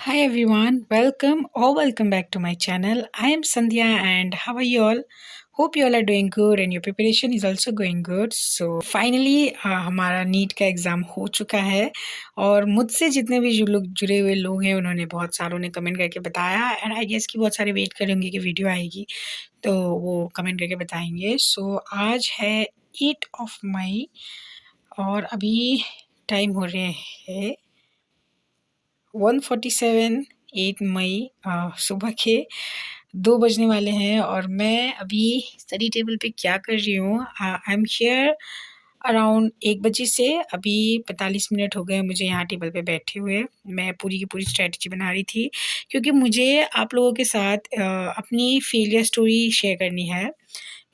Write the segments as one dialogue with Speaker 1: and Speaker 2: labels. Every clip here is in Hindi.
Speaker 1: Hi everyone, welcome or welcome back to my channel. I am Sandhya and how are you all? Hope you all are doing good and your preparation is also going good. So finally हमारा नीट का एग्ज़ाम हो चुका है और मुझसे जितने भी जो लोग जुड़े हुए लोग हैं उन्होंने बहुत सारों ने कमेंट करके बताया एंड आई गेस कि बहुत सारे वेट कर रहे होंगे कि वीडियो आएगी तो वो कमेंट करके बताएंगे। सो आज है 8 ऑफ मई और अभी टाइम हो रहे हैं 1:47 8 मई सुबह के 2 बजने वाले हैं और मैं अभी स्टडी टेबल पे क्या कर रही हूँ। आई एम हियर अराउंड 1 बजे से अभी 45 मिनट हो गए मुझे यहाँ टेबल पे बैठे हुए। मैं पूरी की पूरी स्ट्रैटेजी बना रही थी क्योंकि मुझे आप लोगों के साथ अपनी फेलियर स्टोरी शेयर करनी है।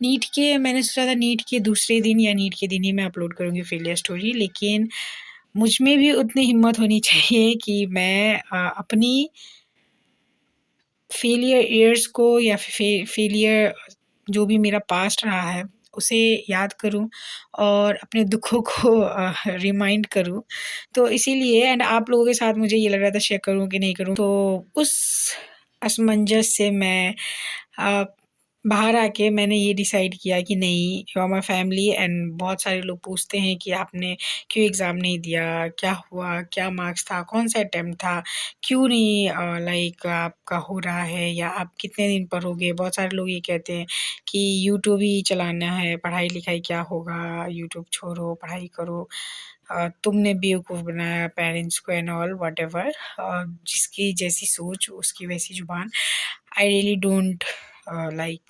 Speaker 1: नीट के मैंने सोचा था नीट के दूसरे दिन या नीट के दिन ही मैं अपलोड करूँगी फेलियर स्टोरी, लेकिन मुझ में भी उतनी हिम्मत होनी चाहिए कि मैं अपनी फेलियर ईयर्स को या फेलियर जो भी मेरा पास्ट रहा है उसे याद करूं और अपने दुखों को रिमाइंड करूं। तो इसीलिए एंड आप लोगों के साथ मुझे ये लग रहा था शेयर करूं कि नहीं करूं, तो उस असमंजस से मैं अ, बाहर आके मैंने ये डिसाइड किया कि नहीं, you are my family and बहुत सारे लोग पूछते हैं कि आपने क्यों एग्ज़ाम नहीं दिया, क्या हुआ, क्या मार्क्स था, कौन सा अटेम्प्ट था, क्यों नहीं लाइक आपका हो रहा है या आप कितने दिन पढ़ोगे। बहुत सारे लोग ये कहते हैं कि यूट्यूब ही चलाना है, पढ़ाई लिखाई क्या होगा, यूट्यूब छोड़ो पढ़ाई करो। तुमने बेवकूफ़ बनाया पेरेंट्स को एंड ऑल व्हाटएवर। जिसकी जैसी सोच उसकी वैसी ज़ुबान। I really don't like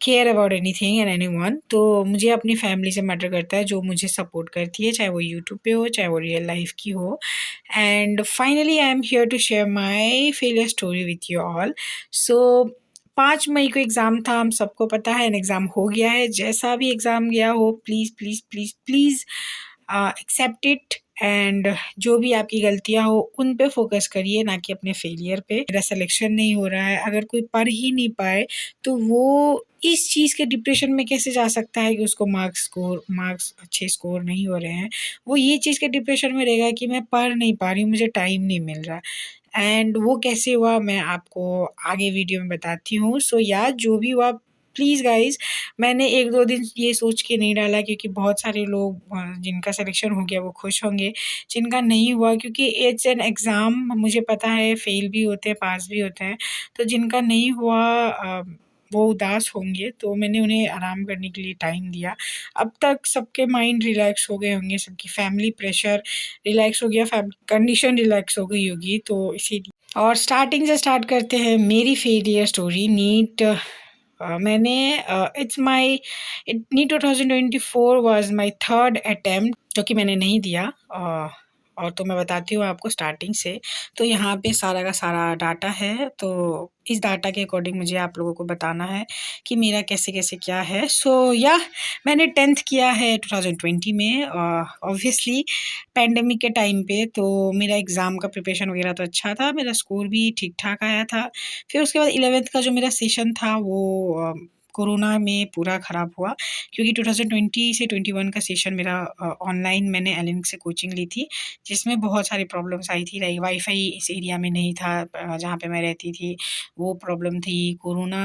Speaker 1: care about anything and anyone. तो मुझे अपनी फैमिली से मैटर करता है जो मुझे सपोर्ट करती है, चाहे वो यूट्यूब पे हो चाहे वो रियल लाइफ की हो। And finally I am here to share my failure story with you all. So 5 मई को एग्ज़ाम था, हम सबको पता है, एंड एग्ज़ाम हो गया है। जैसा भी एग्ज़ाम गया हो please please please please accept it and जो भी आपकी गलतियाँ हो उन पे फ़ोकस करिए, ना कि अपने फेलियर पे। मेरा सिलेक्शन नहीं हो रहा है, अगर कोई पढ़ ही नहीं पाए तो वो इस चीज़ के डिप्रेशन में कैसे जा सकता है कि उसको मार्क्स अच्छे स्कोर नहीं हो रहे हैं। वो ये चीज़ के डिप्रेशन में रहेगा कि मैं पढ़ नहीं पा रही हूँ, मुझे टाइम नहीं मिल रहा। एंड वो कैसे हुआ मैं आपको आगे वीडियो में बताती हूँ। सो या जो भी हुआ प्लीज़ गाइज़, मैंने 1-2 दिन ये सोच के नहीं डाला क्योंकि बहुत सारे लोग जिनका सिलेक्शन हो गया वो खुश होंगे, जिनका नहीं हुआ क्योंकि इट्स एन एग्ज़ाम, मुझे पता है फेल भी होते हैं, पास भी होते हैं। तो जिनका नहीं हुआ वो उदास होंगे, तो मैंने उन्हें आराम करने के लिए टाइम दिया। अब तक सबके माइंड रिलैक्स हो गए होंगे, सबकी फैमिली प्रेशर रिलैक्स हो गया, कंडीशन रिलैक्स हो गई होगी, तो इसीलिए। और स्टार्टिंग से स्टार्ट करते हैं मेरी फेलियर स्टोरी। नीट मैंने it's my it NEET 2024 was my third attempt जो कि मैंने नहीं दिया। और तो मैं बताती हूँ आपको स्टार्टिंग से। तो यहाँ पे सारा का सारा डाटा है, तो इस डाटा के अकॉर्डिंग मुझे आप लोगों को बताना है कि मेरा कैसे-कैसे क्या है। सो या मैंने 10th किया है 2020 में, ऑब्वियसली पैंडेमिक के टाइम पे। तो मेरा एग्ज़ाम का प्रिपरेशन वगैरह तो अच्छा था, मेरा स्कोर भी ठीक-ठाक आया था। फिर उसके बाद 11th का जो मेरा सेशन था वो कोरोना में पूरा ख़राब हुआ क्योंकि 2020 से 21 का सेशन मेरा ऑनलाइन मैंने एलिंक से कोचिंग ली थी, जिसमें बहुत सारी प्रॉब्लम्स आई थी। लाइक वाईफ़ाई इस एरिया में नहीं था, जहाँ पे मैं रहती थी, वो प्रॉब्लम थी। कोरोना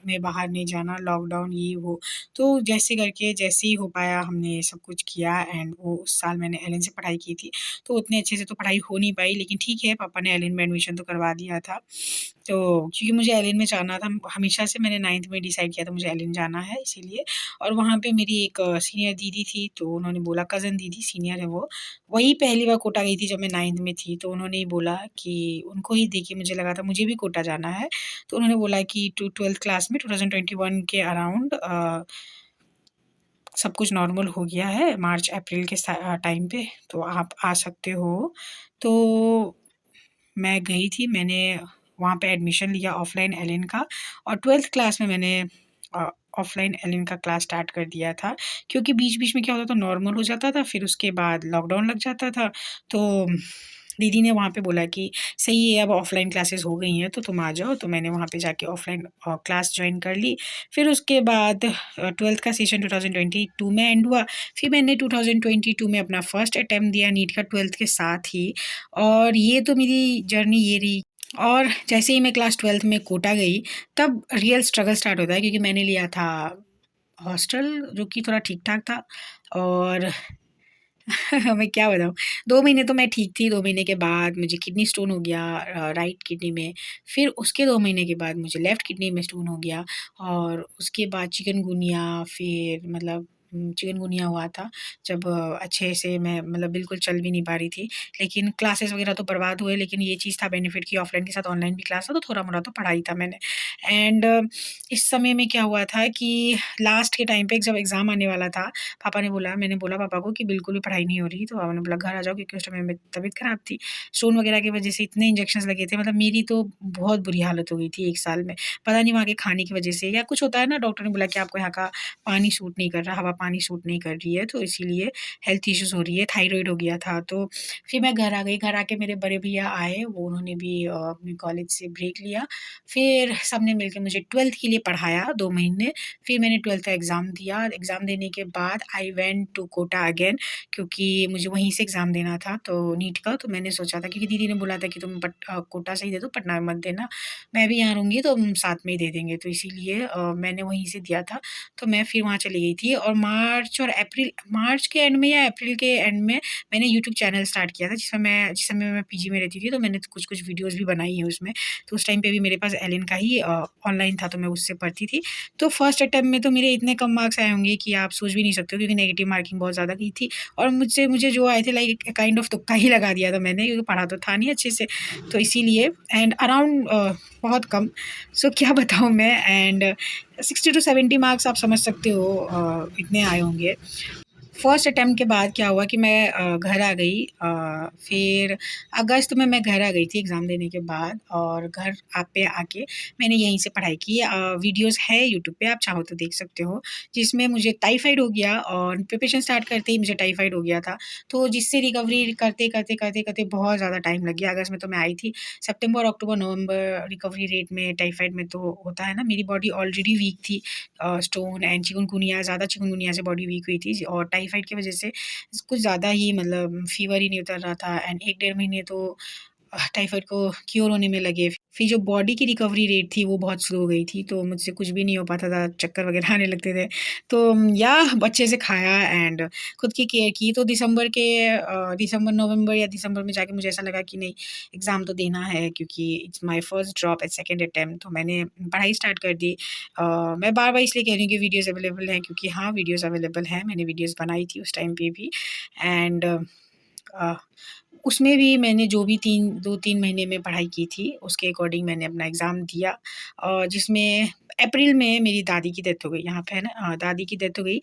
Speaker 1: में बाहर नहीं जाना, लॉकडाउन ये वो। तो जैसे करके जैसे ही हो पाया हमने सब कुछ किया एंड वो उस साल मैंने एलिन से पढ़ाई की थी। तो उतने अच्छे से तो पढ़ाई हो नहीं पाई, लेकिन ठीक है, पापा ने एलिन में एडमिशन तो करवा दिया था। तो क्योंकि मुझे एलिन में जाना था, हमेशा से मैंने 9th में डिसाइड किया था मुझे एलिन जाना है इसीलिए। और वहाँ पे मेरी एक सीनियर दीदी थी, तो उन्होंने बोला, कज़न दीदी सीनियर है वो, वही पहली बार कोटा गई थी जब मैं 9th में थी। तो उन्होंने ही बोला कि उनको ही देख के मुझे लगा था मुझे भी कोटा जाना है। तो उन्होंने बोला कि 12th क्लास में 2021 के अराउंड सब कुछ नॉर्मल हो गया है मार्च अप्रैल के टाइम पे, तो आप आ सकते हो। तो मैं गई थी, मैंने वहाँ पे एडमिशन लिया ऑफ़लाइन एलिन का, और 12th क्लास में मैंने ऑफ़लाइन एलिन का क्लास स्टार्ट कर दिया था क्योंकि बीच-बीच में क्या होता था, नॉर्मल हो जाता था, फिर उसके बाद लॉकडाउन लग जाता था। तो दीदी ने वहाँ पे बोला कि सही है, अब ऑफ़लाइन क्लासेस हो गई हैं तो तुम आ जाओ, तो मैंने वहाँ पे जाके ऑफ़लाइन क्लास जॉइन कर ली। फिर उसके बाद 12th का सेशन 2022 में एंड हुआ। फिर मैंने 2022 में अपना फर्स्ट अटेम्प्ट दिया नीट का 12th के साथ ही, और ये तो मेरी जर्नी ये रही। और जैसे ही मैं क्लास 12th में कोटा गई, तब रियल स्ट्रगल स्टार्ट होता है, क्योंकि मैंने लिया था हॉस्टल जो कि थोड़ा ठीक-ठाक था। और मैं क्या बताऊँ, 2 महीने तो मैं ठीक थी, 2 महीने के बाद मुझे किडनी स्टोन हो गया राइट किडनी में। फिर उसके 2 महीने के बाद मुझे लेफ्ट किडनी में स्टोन हो गया, और उसके बाद चिकनगुनिया, फिर मतलब चिकनगुनिया हुआ था, जब अच्छे से मैं मतलब बिल्कुल चल भी नहीं पा रही थी। लेकिन क्लासेस वगैरह तो बर्बाद हुए, लेकिन ये चीज़ था बेनिफिट कि ऑफ़लाइन के साथ ऑनलाइन भी क्लास था, तो थोड़ा-मोड़ा तो पढ़ा ही था मैंने। एंड इस समय में क्या हुआ था कि लास्ट के टाइम पे जब एग्ज़ाम आने वाला था, पापा ने बोला मैंने बोला पापा को कि बिल्कुल भी पढ़ाई नहीं हो रही, तो पापा ने बोला घर आ जाओ, क्योंकि उस टाइम मेरी तबीयत ख़राब थी। स्टोन वग़ैरह की वज़ह से इतने इंजेक्शंस लगे थे, मतलब मेरी तो बहुत बुरी हालत हो गई थी 1 साल में। पता नहीं वहाँ के खाने की वज़ह से या कुछ होता है ना, डॉक्टर ने बोला कि आपको यहाँ का पानी सूट नहीं कर रहा, हवा पानी सूट नहीं कर रही है, तो इसीलिए हेल्थ इश्यूज़ हो रही है, थायरॉइड हो गया था। तो फिर मैं घर आ गई, घर आके मेरे बड़े भैया आए, वो उन्होंने भी अपने कॉलेज से ब्रेक लिया। फिर सबने मिलके मुझे 12th के लिए पढ़ाया 2 महीने। फिर मैंने 12th का एग्ज़ाम दिया। एग्ज़ाम देने के बाद I went to Kota again, क्योंकि मुझे वहीं से एग्ज़ाम देना था तो नीट का। तो मैंने सोचा था, क्योंकि दीदी ने बोला था कि तुम कोटा से ही दे दो, पटना में मत देना। मैं भी यहाँ रहूँगी तो हम साथ में ही दे देंगे। तो इसीलिए मैंने वहीं से दिया था। तो मैं फिर वहाँ चली गई थी, और मार्च के एंड में या अप्रैल के एंड में मैंने यूट्यूब चैनल स्टार्ट किया था, जिस समय मैं पीजी में रहती थी, तो मैंने कुछ-कुछ वीडियोज़ भी बनाई हैं उसमें। तो उस टाइम पे भी मेरे पास एलिन का ही ऑनलाइन था, तो मैं उससे पढ़ती थी। तो फर्स्ट अटेम्प्ट में तो मेरे इतने कम मार्क्स आए होंगे कि आप सोच भी नहीं सकते हो, क्योंकि नेगेटिव मार्किंग बहुत ज़्यादा की थी, और मुझे जो आए थे लाइक काइंड ऑफ तुक्का ही लगा दिया था मैंने, क्योंकि पढ़ा तो था नहीं अच्छे से। तो इसीलिए एंड अराउंड बहुत कम, सो क्या बताऊँ मैं। एंड 60 टू 70 मार्क्स आप समझ सकते हो इतने आए होंगे। फर्स्ट अटेम्प्ट के बाद क्या हुआ कि मैं घर आ गई। फिर अगस्त में मैं घर आ गई थी एग्ज़ाम देने के बाद, और घर पे आके मैंने यहीं से पढ़ाई की। वीडियोज़ है यूट्यूब पे, आप चाहो तो देख सकते हो, जिसमें मुझे टाइफाइड हो गया, और प्रिपरेशन स्टार्ट करते ही मुझे टाइफाइड हो गया था। तो जिससे रिकवरी करते बहुत ज़्यादा टाइम लग गया। अगस्त में तो मैं आई थी, सितंबर, अक्टूबर, नवंबर रिकवरी रेट में टाइफाइड में तो होता है ना, मेरी बॉडी ऑलरेडी वीक थी। स्टोन एंड चिकनगुनिया, ज़्यादा चिकनगुनिया से बॉडी वीक हुई थी, और टाइफाइड की वज़ह से कुछ ज़्यादा ही मतलब फ़ीवर ही नहीं उतर रहा था। एंड 1 डेढ़ महीने तो टाइफाइड को क्योर होने में लगे। फिर जो बॉडी की रिकवरी रेट थी वो बहुत स्लो हो गई थी, तो मुझसे कुछ भी नहीं हो पाता था, चक्कर वग़ैरह आने लगते थे। तो या अच्छे से खाया एंड खुद की केयर की। तो दिसंबर, नवंबर या दिसंबर में जाके मुझे ऐसा लगा कि नहीं, एग्ज़ाम तो देना है, क्योंकि it's my first drop eight second attempt. तो मैंने पढ़ाई स्टार्ट कर दी। मैं बार-बार इसलिए कह रही हूँ कि वीडियोज़ अवेलेबल हैं, क्योंकि हाँ, वीडियोज़ अवेलेबल हैं। मैंने वीडियोज़ बनाई थी उस टाइम पे भी। एंड अ, उसमें भी मैंने जो भी 2-3 महीने में पढ़ाई की थी, उसके अकॉर्डिंग मैंने अपना एग्ज़ाम दिया, जिसमें अप्रैल में मेरी दादी की डेथ हो गई। यहाँ पे है ना, दादी की डेथ हो गई।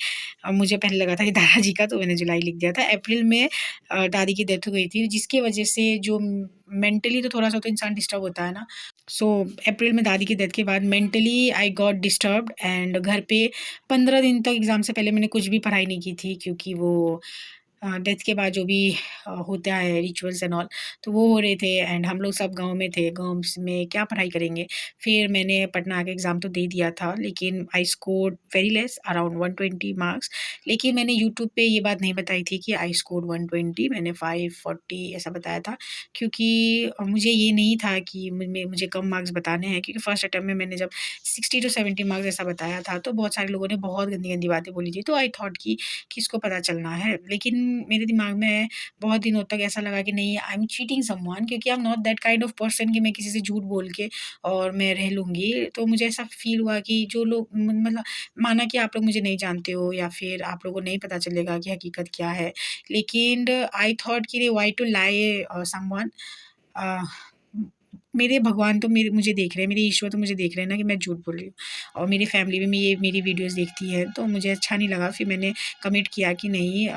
Speaker 1: मुझे पहले लगा था कि दादाजी का, तो मैंने जुलाई लिख दिया था। अप्रैल में दादी की डेथ हो गई थी, जिसकी वजह से जो मेंटली तो थोड़ा-सा तो इंसान डिस्टर्ब होता है ना। सो अप्रैल में दादी की डेथ के बाद mentally I got disturbed, and घर पे 15 दिन तक एग्ज़ाम से पहले मैंने कुछ भी पढ़ाई नहीं की थी, क्योंकि वो डेथ के बाद जो भी होता है रिचुअल्स एंड ऑल, तो वो हो रहे थे, एंड हम लोग सब गाँव में थे, गाँव में क्या पढ़ाई करेंगे। फिर मैंने पटना आके एग्ज़ाम तो दे दिया था, लेकिन I scored very less, around 120 marks. लेकिन मैंने यूट्यूब पे ये बात नहीं बताई थी कि आई स्कोर्ड 120, मैंने 540 ऐसा बताया था, क्योंकि मुझे ये नहीं था कि मुझे कम मार्क्स बताने हैं, क्योंकि फर्स्ट अटेम्प्ट में मैंने जब 60 टू 70 मार्क्स ऐसा बताया था, तो बहुत सारे लोगों ने बहुत गंदी-गंदी बातें बोली थी। तो आई थॉट कि किसको पता चलना है। लेकिन मेरे दिमाग में बहुत दिनों तक ऐसा लगा कि नहीं, आई एम चीटिंग समवन, क्योंकि I am not that kind of person कि मैं किसी से झूठ बोल के और मैं रह लूँगी। तो मुझे ऐसा फ़ील हुआ कि जो लोग मतलब माना कि आप लोग मुझे नहीं जानते हो, या फिर आप लोगों को नहीं पता चलेगा कि हकीकत क्या है। लेकिन आई थॉट कि व्हाई टू लाई समवन। अ, मेरे भगवान तो मुझे देख रहे हैं, मेरे ईश्वर तो मुझे देख रहे हैं ना कि मैं झूठ बोल रही हूँ, और मेरी फैमिली भी ये मेरी वीडियोज़ देखती है, तो मुझे अच्छा नहीं लगा। फिर मैंने कमिट किया कि नहीं,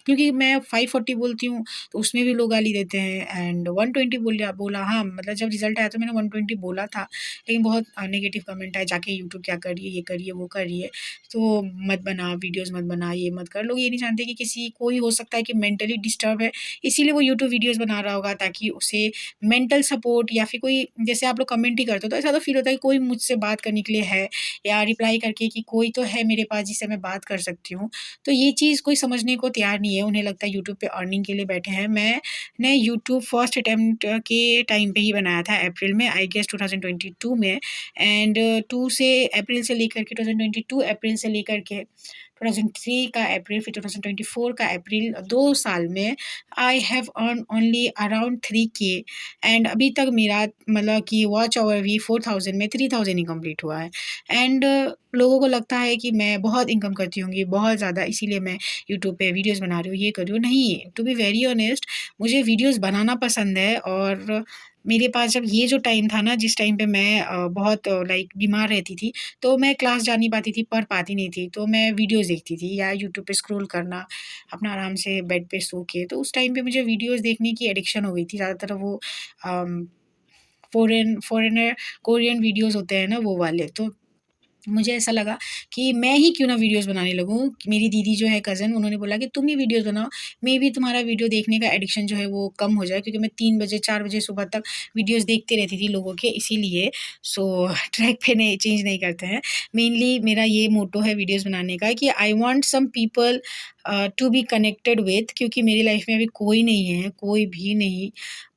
Speaker 1: क्योंकि मैं 540 बोलती हूँ, तो उसमें भी लोग गाली देते हैं एंड 120 बोला हाँ, मतलब जब रिज़ल्ट आया तो मैंने 120 बोला था, लेकिन बहुत नेगेटिव कमेंट आए, जाके यूट्यूब क्या कर रही है, ये कर रही है, वो कर रही है, तो मत बना, वीडियोज़ मत बना, ये मत कर। लोग ये नहीं जानते कि किसी कोई हो सकता है कि मेंटली डिस्टर्ब है, इसीलिए वो यूट्यूब वीडियोज़ बना रहा होगा ताकि उसे मेंटल सपोर्ट या फिर कोई जैसे आप लोग कमेंट ही करते हो, तो ऐसा तो फ़ील होता है कि कोई मुझसे बात करने के लिए है या रिप्लाई करके कि कोई तो है मेरे पास जिससे मैं बात कर सकती हूँ। तो ये चीज़ कोई समझने को तैयार नहीं है, उन्हें लगता है यूट्यूब पे अर्निंग के लिए बैठे हैं। मैंने यूट्यूब फर्स्ट अटेम्प्ट के टाइम पे ही बनाया था अप्रैल में आई गेस 2022 में एंड 2 से अप्रैल से लेकर के 2022 अप्रैल से लेकर के 2003 का अप्रैल फिर 2024 का अप्रैल 2 साल में I have earn only around 3K and अभी तक मेरा मतलब कि वॉच आवर भी 4000 में 3000 ही कंप्लीट हुआ है एंड लोगों को लगता है कि मैं बहुत इनकम करती होंगी, बहुत ज़्यादा इसीलिए मैं यूट्यूब पे वीडियोज़ बना रही हूँ, ये कर रही हूँ। नहीं, टू बी वेरी ऑनेस्ट मुझे वीडियोज़ बनाना पसंद है और मेरे पास जब ये जो टाइम था ना जिस टाइम पे मैं बहुत लाइक बीमार रहती थी, तो मैं क्लास जा नहीं पाती थी, पढ़ पाती नहीं थी, तो मैं वीडियोज़ देखती थी या यूट्यूब पे स्क्रॉल करना, अपना आराम से बेड पे सो के। तो उस टाइम पे मुझे वीडियोज़ देखने की एडिक्शन हो गई थी, ज़्यादातर वो अम, फ़ॉरेनर कोरियन वीडियोज़ होते हैं ना वो वाले। तो मुझे ऐसा लगा कि मैं ही क्यों ना वीडियोज़ बनाने लगूँ। मेरी दीदी जो है कज़न उन्होंने बोला कि तुम ही वीडियोज़ बनाओ, मेबी तुम्हारा वीडियो देखने का एडिक्शन जो है वो कम हो जाए क्योंकि मैं 3 बजे 4 बजे सुबह तक वीडियोज़ देखती रहती थी लोगों के इसीलिए। सो ट्रैक पे नहीं चेंज नहीं करते हैं। मेनली मेरा ये मोट्टो है वीडियोज़ बनाने का कि I want some people to be connected with क्योंकि मेरी लाइफ़ में अभी कोई नहीं है, कोई भी नहीं।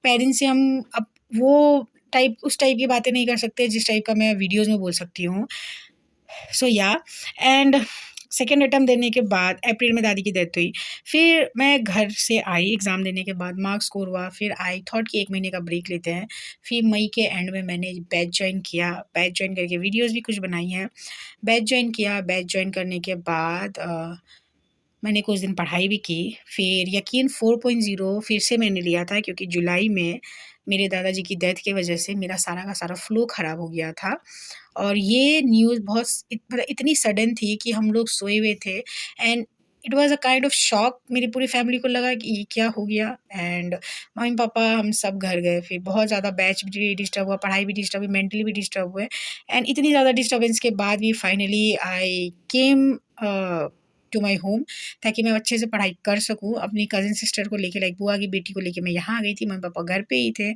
Speaker 1: पेरेंट्स से हम अब वो टाइप उस टाइप की बातें नहीं कर सकते जिस टाइप का मैं वीडियोज़ में बोल सकती हूँ। सो या एंड सेकेंड अटेम्प्ट देने के बाद अप्रैल में दादी की डेथ हुई। फिर मैं घर से आई एग्ज़ाम देने के बाद मार्क्स स्कोर हुआ, फिर आई थॉट कि 1 महीने का ब्रेक लेते हैं। फिर मई के एंड में मैंने बैच जॉइन किया, बैच जॉइन करके वीडियोज़ भी कुछ बनाई हैं। बैच जॉइन किया, बैच जॉइन करने के बाद मैंने कुछ दिन पढ़ाई भी की, फिर यकीन 4.0 फिर से मैंने लिया था क्योंकि जुलाई में मेरे दादाजी की डेथ की वजह से मेरा सारा का सारा फ्लो ख़राब हो गया था। और ये न्यूज़ बहुत मतलब इतनी सडन थी कि हम लोग सोए हुए थे and it was a kind of shock मेरी पूरी फैमिली को लगा कि ये क्या हो गया एंड मम्मी-पापा हम सब घर गए। फिर बहुत ज़्यादा बैच भी डिस्टर्ब हुआ, पढ़ाई भी डिस्टर्ब हुई, मेंटली भी डिस्टर्ब हुए एंड इतनी ज़्यादा डिस्टर्बेंस के बाद भी finally I came to my home ताकि मैं अच्छे से पढ़ाई कर सकूँ। अपनी कज़िन सिस्टर को लेके लाइक बुआ की बेटी को लेके मैं यहाँ आ गई थी, मम्मी-पापा घर पे ही थे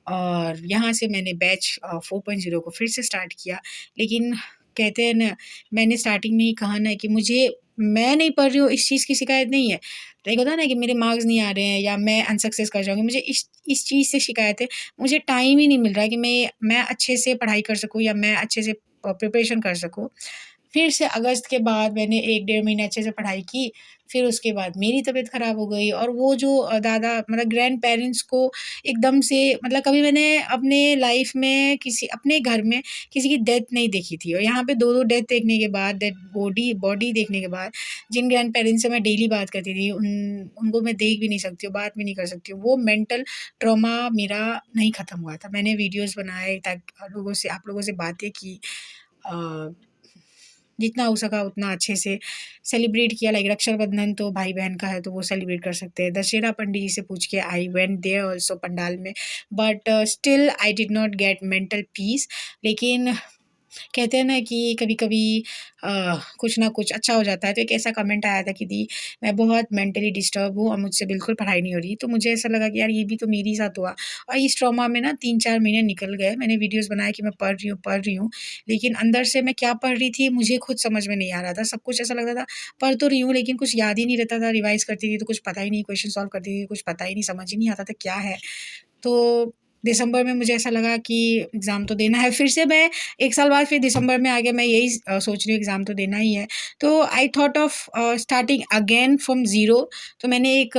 Speaker 1: और यहाँ से मैंने बैच 4.0 को फिर से स्टार्ट किया। लेकिन कहते हैं ना, मैंने स्टार्टिंग में ही कहा ना कि मुझे मैं नहीं पढ़ रही हूँ इस चीज़ की शिकायत नहीं है। लाइक होता है ना कि मेरे मार्क्स नहीं आ रहे हैं या मैं अनसक्सेस कर जाऊँगी, मुझे इस चीज़ से शिकायत है। मुझे टाइम ही नहीं मिल रहा है कि मैं अच्छे से पढ़ाई कर सकूँ या मैं अच्छे से प्रिपरेशन कर सकूँ। फिर से अगस्त के बाद मैंने 1 डेढ़ महीने अच्छे से पढ़ाई की, फिर उसके बाद मेरी तबीयत ख़राब हो गई और वो जो दादा मतलब ग्रैंड पेरेंट्स को एकदम से मतलब कभी मैंने अपने लाइफ़ में किसी अपने घर में किसी की डेथ नहीं देखी थी और यहाँ पे 2-2 डेथ देखने के बाद डेड बॉडी बॉडी देखने के बाद जिन ग्रैंड पेरेंट्स से मैं डेली बात करती थी उनको मैं देख भी नहीं सकती हूँ, बात भी नहीं कर सकती हूँ। वो मेंटल ट्रॉमा मेरा नहीं ख़त्म हुआ था। मैंने वीडियोज़ बनाए ताकि लोगों से आप लोगों से बातें की अ जितना हो सका उतना अच्छे से सेलिब्रेट किया लाइक रक्षाबंधन तो भाई-बहन का है तो वो सेलिब्रेट कर सकते हैं। दशहरा पंडित जी से पूछ के I went there also pandal में but still I did not get mental peace लेकिन कहते हैं ना कि कभी-कभी कुछ ना कुछ अच्छा हो जाता है, तो एक ऐसा कमेंट आया था कि दी मैं बहुत मेंटली डिस्टर्ब हूँ और मुझसे बिल्कुल पढ़ाई नहीं हो रही। तो मुझे ऐसा लगा कि यार ये भी तो मेरे ही साथ हुआ और इस ट्रॉमा में ना 3-4 महीने निकल गए। मैंने वीडियोज़ बनाए कि मैं पढ़ रही हूँ, लेकिन अंदर से मैं क्या पढ़ रही थी मुझे खुद समझ में नहीं आ रहा था। सब कुछ ऐसा लगता था पढ़ तो रही हूँ लेकिन कुछ याद ही नहीं रहता था, रिवाइज़ करती थी तो कुछ पता ही नहीं, क्वेश्चन सॉल्व करती थी, कुछ पता ही नहीं, समझ ही नहीं आता था क्या है। तो दिसंबर में मुझे ऐसा लगा कि एग्ज़ाम तो देना है, फिर से मैं 1 साल बाद फिर दिसंबर में आके मैं यही सोच रही हूँ एग्ज़ाम तो देना ही है। तो I thought of starting again from zero तो मैंने एक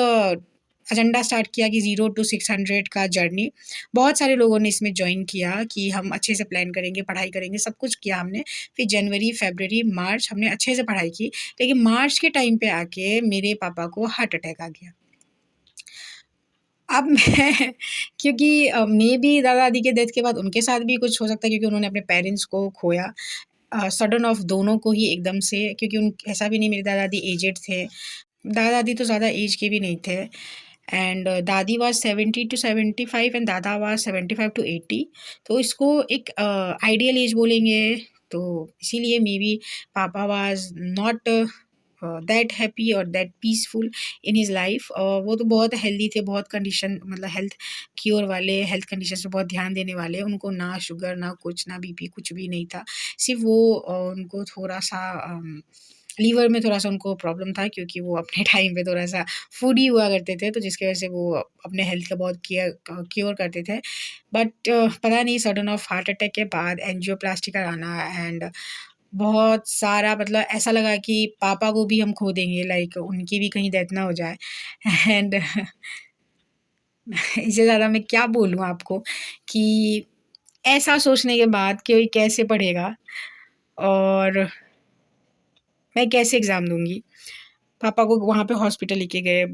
Speaker 1: एजेंडा स्टार्ट किया कि 0 टू 600 का जर्नी। बहुत सारे लोगों ने इसमें जॉइन किया कि हम अच्छे से प्लान करेंगे, पढ़ाई करेंगे, सब कुछ किया हमने। फिर जनवरी, फ़रवरी, मार्च हमने अच्छे से पढ़ाई की, लेकिन मार्च के टाइम पे आके मेरे पापा को हार्ट अटैक आ गया। अब मैं क्योंकि मेबी दादा-दादी के डेथ के बाद उनके साथ भी कुछ हो सकता है क्योंकि उन्होंने अपने पेरेंट्स को खोया। सडन ऑफ दोनों को ही एकदम से क्योंकि उन ऐसा भी नहीं मेरे दादा-दादी एजेड थे। दादा-दादी तो ज़्यादा एज के भी नहीं थे एंड दादी वाज़ 70 टू 75 एंड दादा वाज़ 75 टू 80। तो इसको एक आइडियल एज बोलेंगे, तो इसीलिए मेबी पापा वाज़ नॉट दैट हैप्पी और that peaceful in his life. वो तो बहुत हेल्दी थे, बहुत कंडीशन मतलब हेल्थ क्योर वाले, हेल्थ कंडीशंस पे बहुत ध्यान देने वाले। उनको ना शुगर, ना कुछ, ना बीपी कुछ भी नहीं था। सिर्फ़ वो उनको थोड़ा-सा लीवर में थोड़ा-सा उनको प्रॉब्लम था क्योंकि वो अपने टाइम पे थोड़ा-सा फूडी हुआ करते थे, तो जिसकी वजह से वो अपने हेल्थ का बहुत क्योर करते थे। बट पता नहीं सडन ऑफ हार्ट अटैक के बाद एंजियोप्लास्टी कराना एंड बहुत सारा मतलब ऐसा लगा कि पापा को भी हम खो देंगे, लाइक उनकी भी कहीं डेथ ना हो जाए एंड इससे ज़्यादा मैं क्या बोलूँ आपको कि ऐसा सोचने के बाद कि कोई कैसे पढ़ेगा और मैं कैसे एग्ज़ाम दूँगी? पापा को वहाँ पे हॉस्पिटल लेके गए,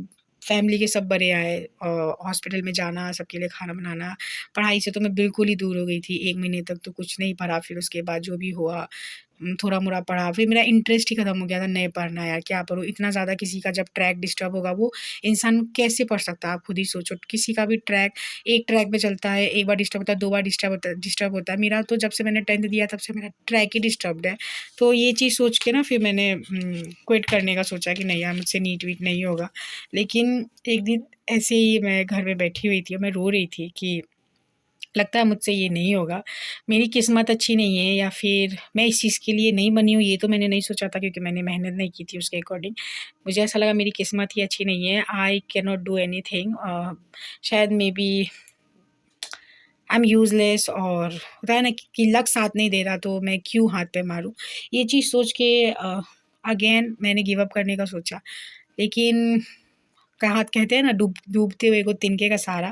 Speaker 1: फैमिली के सब बड़े आए, हॉस्पिटल में जाना, सबके लिए खाना बनाना। पढ़ाई से तो मैं बिल्कुल ही दूर हो गई थी, 1 महीने तक तो कुछ नहीं पढ़ा, फिर उसके बाद जो भी हुआ थोड़ा-मोड़ा पढ़ा, फिर मेरा इंटरेस्ट ही खत्म हो गया था, नहीं पढ़ना यार, क्या पढूँ? इतना ज़्यादा किसी का जब ट्रैक डिस्टर्ब होगा, वो इंसान कैसे पढ़ सकता है? आप खुद ही सोचो, किसी का भी ट्रैक एक ट्रैक पे चलता है, एक बार डिस्टर्ब होता है, 2 बार डिस्टर्ब होता है। मेरा तो जब से मैंने 10th दिया तब से मेरा ट्रैक ही डिस्टर्ब्ड है। तो ये चीज़ सोच के ना फिर मैंने क्विट करने का सोचा कि नहीं यार मुझसे नीट-वीट नहीं होगा। लेकिन एक दिन ऐसे ही मैं घर में बैठी हुई थी और मैं रो रही थी कि लगता है मुझसे ये नहीं होगा। मेरी किस्मत अच्छी नहीं है या फिर मैं इस चीज़ के लिए नहीं बनी हूँ, ये तो मैंने नहीं सोचा था क्योंकि मैंने मेहनत नहीं की थी उसके अकॉर्डिंग। मुझे ऐसा लगा मेरी किस्मत ही अच्छी नहीं है, I can not do anything, शायद मेबी आई एम यूज़लेस, और होता है ना कि लक साथ नहीं दे रहा तो मैं क्यों हाथ पे मारूँ? ये चीज़ सोच के अगेन मैंने गिव अप करने का सोचा। लेकिन कहा कहते हैं ना डूबते हुए को तिनके का सहारा।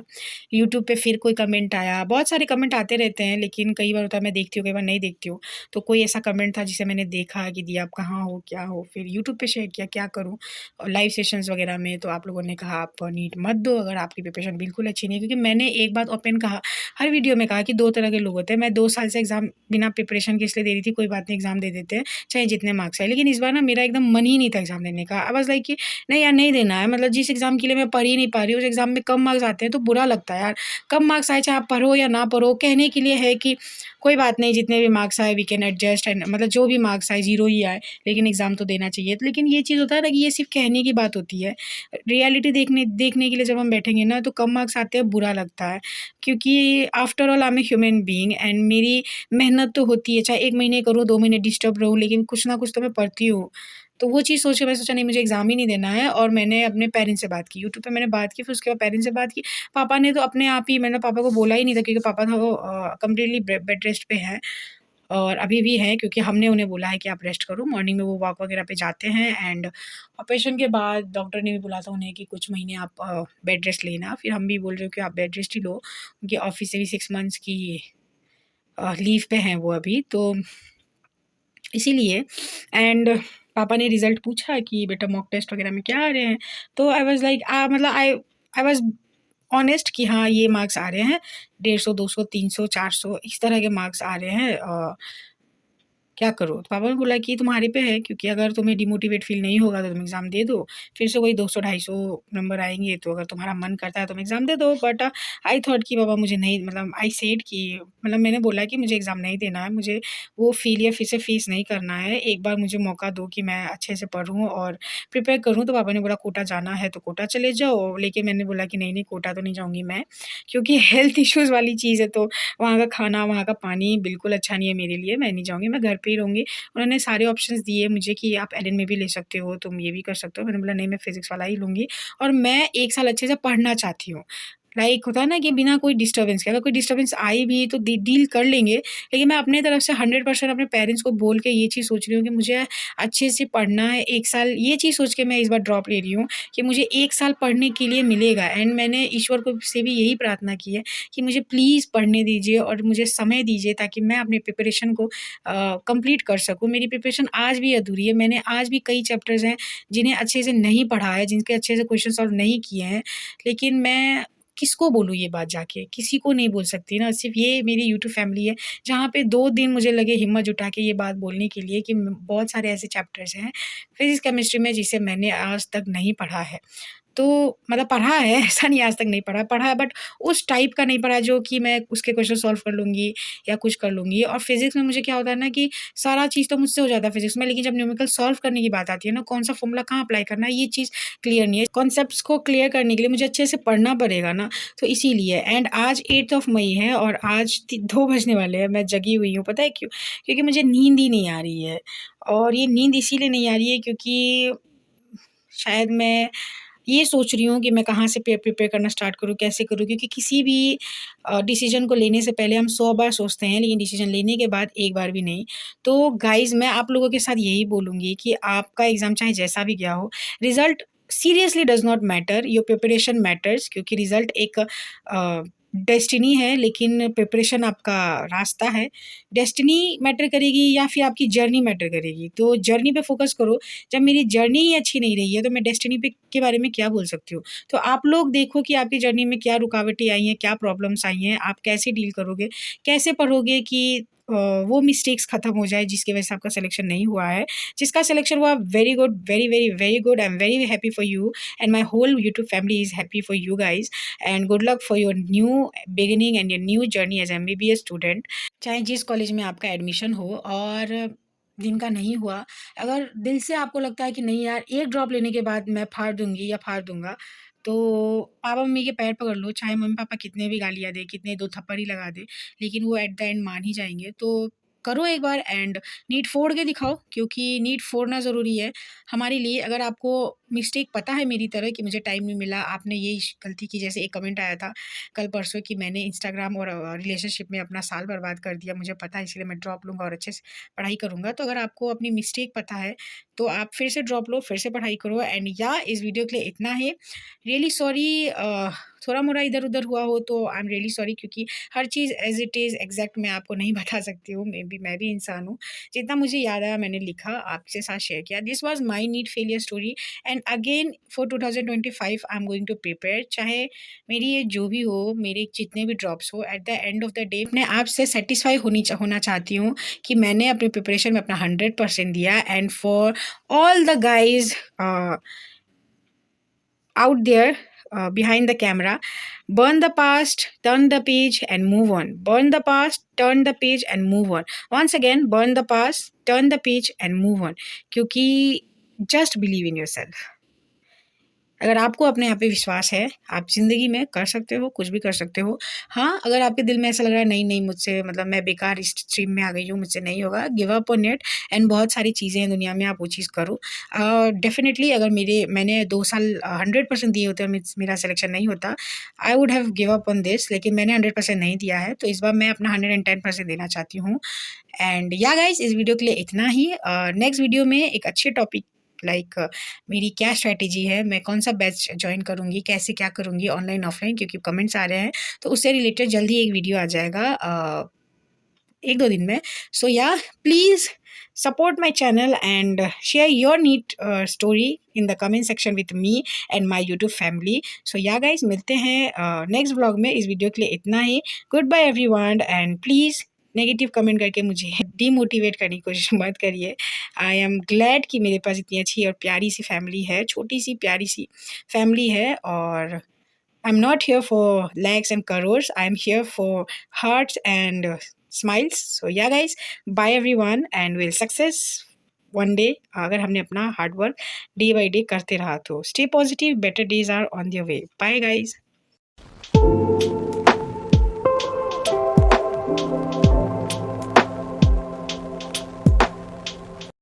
Speaker 1: यूट्यूब पे फिर कोई कमेंट आया, बहुत सारे कमेंट आते रहते हैं लेकिन कई बार होता है मैं देखती हूँ, कई बार नहीं देखती हूँ। तो कोई ऐसा कमेंट था जिसे मैंने देखा कि दी आप कहाँ हो, क्या हो? फिर यूट्यूब पे शेयर किया, क्या करूँ? और लाइव सेशंस वगैरह में तो आप लोगों ने कहा आप नीट मत दो अगर आपकी प्रिपरेशन बिल्कुल अच्छी नहीं है, क्योंकि मैंने एक बात ओपन कहा, हर वीडियो में कहा कि 2 तरह के लोग होते हैं। मैं 2 साल से एग्ज़ाम बिना प्रिपरेशन के इसलिए दे रही थी, कोई बात नहीं एग्ज़ाम दे देते हैं, चाहे जितने मार्क्स आए। लेकिन इस बार ना मेरा एकदम मन ही नहीं था एग्ज़ाम देने का। आई वाज़ लाइक कि नहीं यार नहीं देना है, मतलब जिस एग्ज़ाम के लिए मैं पढ़ ही नहीं पा रही हूँ, उस एग्ज़ाम में कम मार्क्स आते हैं तो बुरा लगता है यार। कम मार्क्स आए चाहे आप पढ़ो या ना पढ़ो, कहने के लिए है कि कोई बात नहीं जितने भी मार्क्स आए वी कैन एडजस्ट, एंड मतलब जो भी मार्क्स आए 0 ही आए, लेकिन एग्ज़ाम तो देना चाहिए। लेकिन ये चीज़ होता है ना कि ये सिर्फ़ कहने की बात होती है। रियलिटी देखने देखने के लिए जब हम बैठेंगे ना तो कम मार्क्स आते हैं, बुरा लगता है। क्योंकि after all I am a human being and मेरी मेहनत तो होती है, चाहे 1 महीने करूँ, 2 महीने डिस्टर्ब रहूँ, लेकिन कुछ ना कुछ तो मैं पढ़ती हूँ। तो वो चीज़ सोच के मैंने सोचा नहीं मुझे एग्ज़ाम ही नहीं देना है, और मैंने अपने पेरेंट्स से बात की, यूट्यूब पे मैंने बात की, फिर उसके बाद पेरेंट्स से बात की। पापा ने तो अपने आप ही, मैंने पापा को बोला ही नहीं था क्योंकि पापा था वो कंप्लीटली बेड रेस्ट पे हैं और अभी भी हैं, क्योंकि हमने उन्हें बोला है कि आप रेस्ट करो। मॉर्निंग में वो वॉक वगैरह पे जाते हैं एंड ऑपरेशन के बाद डॉक्टर ने भी बोला था उन्हें कि कुछ महीने आप बेड रेस्ट लेना। फिर हम भी बोल रहे हो कि आप बेड रेस्ट ही लो। उनके ऑफ़िस से भी 6 मंथ्स की लीव पे हैं वो अभी, तो इसीलिए। एंड पापा ने रिज़ल्ट पूछा कि बेटा मॉक टेस्ट वगैरह में क्या आ रहे हैं? तो आई वाज़ लाइक मतलब आई वाज़ ऑनेस्ट कि हाँ, ये मार्क्स आ रहे हैं, 150, 200, 300, 400 इस तरह के मार्क्स आ रहे हैं, क्या करूँ? तो पापा ने बोला कि तुम्हारे पे है, क्योंकि अगर तुम्हें डिमोटिवेट फ़ील नहीं होगा तो तुम एग्ज़ाम दे दो। फिर से वही 200 250 नंबर आएँगे, तो अगर तुम्हारा मन करता है तुम एग्ज़ाम दे दो। बट आई थॉट कि पापा मुझे नहीं, मतलब आई सेड कि मतलब मैंने बोला कि मुझे एग्ज़ाम नहीं देना है, मुझे वो फेलियर फिर से फेस नहीं करना है। एक बार मुझे मौका दो कि मैं अच्छे से पढूँ और प्रिपेयर करूँ। तो पापा ने बोला कोटा जाना है तो कोटा चले जाओ। लेकिन मैंने बोला कि नहीं, नहीं कोटा तो नहीं जाऊँगी मैं, क्योंकि हेल्थ इश्यूज़ वाली चीज़ है, तो वहाँ का खाना, वहाँ का पानी बिल्कुल अच्छा नहीं है मेरे लिए, मैं नहीं जाऊँगी, मैं घर पे ही रहूँगी। उन्होंने सारे ऑप्शंस दिए मुझे कि आप एडन में भी ले सकते हो, तुम ये भी कर सकते हो। मैंने बोला नहीं, मैं फिज़िक्स वाला ही लूँगी और मैं 1 साल अच्छे से पढ़ना चाहती हूँ। लाइक होता है ना कि बिना कोई डिस्टर्बेंस के, अगर कोई डिस्टर्बेंस आई भी तो डील कर लेंगे, लेकिन मैं अपने तरफ से 100% अपने पेरेंट्स को बोल के ये चीज़ सोच रही हूँ कि मुझे अच्छे से पढ़ना है 1 साल, ये चीज़ सोच के मैं इस बार ड्रॉप ले रही हूँ कि मुझे 1 साल पढ़ने के लिए मिलेगा। एंड मैंने ईश्वर को से भी यही प्रार्थना की है कि मुझे प्लीज़ पढ़ने दीजिए और मुझे समय दीजिए ताकि मैं अपने प्रिपरेशन को कंप्लीट कर सकूँ। मेरी प्रिपरेशन आज भी अधूरी है, मैंने आज भी कई चैप्टर्स हैं जिन्हें अच्छे से नहीं पढ़ा है, जिनके अच्छे से क्वेश्चन सॉल्व नहीं किए हैं, लेकिन मैं किसको बोलूँ ये बात जाके? किसी को नहीं बोल सकती ना, सिर्फ़ ये मेरी यूट्यूब फैमिली है, जहाँ पे 2 दिन मुझे लगे हिम्मत जुटा के ये बात बोलने के लिए कि बहुत सारे ऐसे चैप्टर्स हैं फिज़िक्स, केमिस्ट्री में जिसे मैंने आज तक नहीं पढ़ा है। तो मतलब पढ़ा है, ऐसा नहीं आज तक नहीं पढ़ा, पढ़ा है बट उस टाइप का नहीं पढ़ा जो कि मैं उसके क्वेश्चन सॉल्व कर लूँगी या कुछ कर लूँगी। और फिज़िक्स में मुझे क्या होता है ना कि सारा चीज़ तो मुझसे हो जाता है फिज़िक्स में, लेकिन जब न्यूमेरिकल सॉल्व करने की बात आती है ना, कौन-सा फ़ॉर्मूला कहाँ अप्लाई करना है, ये चीज़ क्लियर नहीं है। कॉन्सेप्ट्स को क्लियर करने के लिए मुझे अच्छे से पढ़ना पड़ेगा ना, तो इसीलिए। एंड आज 8th ऑफ मई है और आज 2 बजने वाले हैं, मैं जगी हुई हूँ, पता है क्यों? क्योंकि मुझे नींद ही नहीं आ रही है। और ये नींद इसीलिए नहीं आ रही है क्योंकि शायद मैं ये सोच रही हूँ कि मैं कहाँ से प्रिपेयर करना स्टार्ट करूँ, कैसे करूँ? क्योंकि किसी भी डिसीज़न को लेने से पहले हम 100 बार सोचते हैं, लेकिन डिसीज़न लेने के बाद एक बार भी नहीं। तो गाइज़, मैं आप लोगों के साथ यही बोलूँगी कि आपका एग्ज़ाम चाहे जैसा भी गया हो, result seriously does not matter, your preparation matters, क्योंकि रिज़ल्ट एक डेस्टिनी है, लेकिन प्रिपरेशन आपका रास्ता है। डेस्टिनी मैटर करेगी या फिर आपकी जर्नी मैटर करेगी, तो जर्नी पे फ़ोकस करो। जब मेरी जर्नी ही अच्छी नहीं रही है, तो मैं डेस्टिनी पे के बारे में क्या बोल सकती हूँ? तो आप लोग देखो कि आपकी जर्नी में क्या रुकावटें आई हैं, क्या प्रॉब्लम्स आई हैं, आप कैसे डील करोगे? कैसे पढ़ोगे कि वो मिस्टेक्स खत्म हो जाए जिसकी वजह से आपका सिलेक्शन नहीं हुआ है। जिसका सिलेक्शन हुआ, very good, very, very, very good, I am very happy for you and my whole YouTube family is happy for you guys and good luck for your new beginning and your new journey as MBBS student. चाहे जिस कॉलेज में आपका एडमिशन हो और जिनका नहीं हुआ, अगर दिल से आपको लगता है कि नहीं यार, एक ड्रॉप लेने के बाद मैं फाड़ दूँगी या फाड़ दूँगा, तो पापा-मम्मी के पैर पकड़ लो, चाहे मम्मी-पापा कितने भी गालियाँ दें, कितने 2 थप्पड़ ही लगा दें, लेकिन वो एट द एंड मान ही जाएँगे। तो करो एक बार एंड नीट फोड़ के दिखाओ, क्योंकि नीट फोड़ना ज़रूरी है हमारे लिए। अगर आपको मिस्टेक पता है मेरी तरह कि मुझे टाइम नहीं मिला, आपने यही गलती की, जैसे एक कमेंट आया था कल परसों कि मैंने इंस्टाग्राम और रिलेशनशिप में अपना साल बर्बाद कर दिया, मुझे पता है इसलिए मैं ड्रॉप लूँगा और अच्छे से पढ़ाई करूँगा। तो अगर आपको अपनी मिस्टेक पता है, तो आप फिर से ड्रॉप लो, फिर से पढ़ाई करो एंड या इस वीडियो के लिए इतना ही। रियली सॉरी, थोड़ा-मोड़ा इधर-उधर हुआ हो तो आई एम रियली सॉरी, क्योंकि हर चीज़ एज़ इट इज़ एग्ज़ैक्ट मैं आपको नहीं बता सकती हूँ, मे बी मैं भी इंसान हूँ। जितना मुझे याद आया मैंने लिखा, आपके साथ शेयर किया। This was my NEET failure story and again for 2025 I am going to prepare. चाहे मेरी ये जो भी हो, मेरे जितने भी ड्रॉप्स हो, at the end of the day अपने आप से सैटिस्फाई होना चाहती हूँ कि मैंने अपनी प्रिपरेशन में अपना 100% दिया and for all the guys out there behind the camera, burn the past, turn the page and move on. Burn the past, turn the page and move on. Once again, burn the past, turn the page and move on. क्योंकि just believe in yourself. अगर आपको अपने आप पे विश्वास है, आप ज़िंदगी में कर सकते हो, कुछ भी कर सकते हो। हाँ, अगर आपके दिल में ऐसा लग रहा है नहीं, नहीं मुझसे मतलब मैं बेकार इस स्ट्रीम में आ गई हूँ, मुझसे नहीं होगा, give up on it and बहुत सारी चीज़ें हैं दुनिया में, आप वो चीज़ करो। डेफ़िनिटली अगर मैंने 2 साल 100% दिए होते और मेरा सिलेक्शन नहीं होता, I would have give up on this, लेकिन मैंने 100% नहीं दिया है, तो इस बार मैं अपना 110% देना चाहती हूँ। एंड या गाइज़, इस वीडियो के लिए इतना ही। नेक्स्ट वीडियो में एक अच्छे टॉपिक लाइक मेरी क्या स्ट्रैटेजी है, मैं कौन-सा बैच जॉइन करूँगी, कैसे क्या करूँगी ऑनलाइन, ऑफलाइन, क्योंकि कमेंट्स आ रहे हैं, तो उससे रिलेटेड जल्दी एक वीडियो आ जाएगा 1-2 दिन में। सो या please support my channel and share your neat story in the comment section with me and my YouTube family. So yeah guys, मिलते हैं नेक्स्ट व्लॉग में। इस वीडियो के लिए इतना ही। Good bye everyone and please negative comment करके मुझे डीमोटिवेट करने की कोशिश मत करिए। आई एम ग्लैड कि मेरे पास इतनी अच्छी और प्यारी सी फैमिली है, छोटी सी प्यारी सी फैमिली है। और I am not here for lakhs and crores, I am here for hearts and smiles. So yeah guys, bye everyone and we'll success one day अगर हमने अपना hard work day by day करते रहा तो। Stay positive, better days are on their way. Bye guys.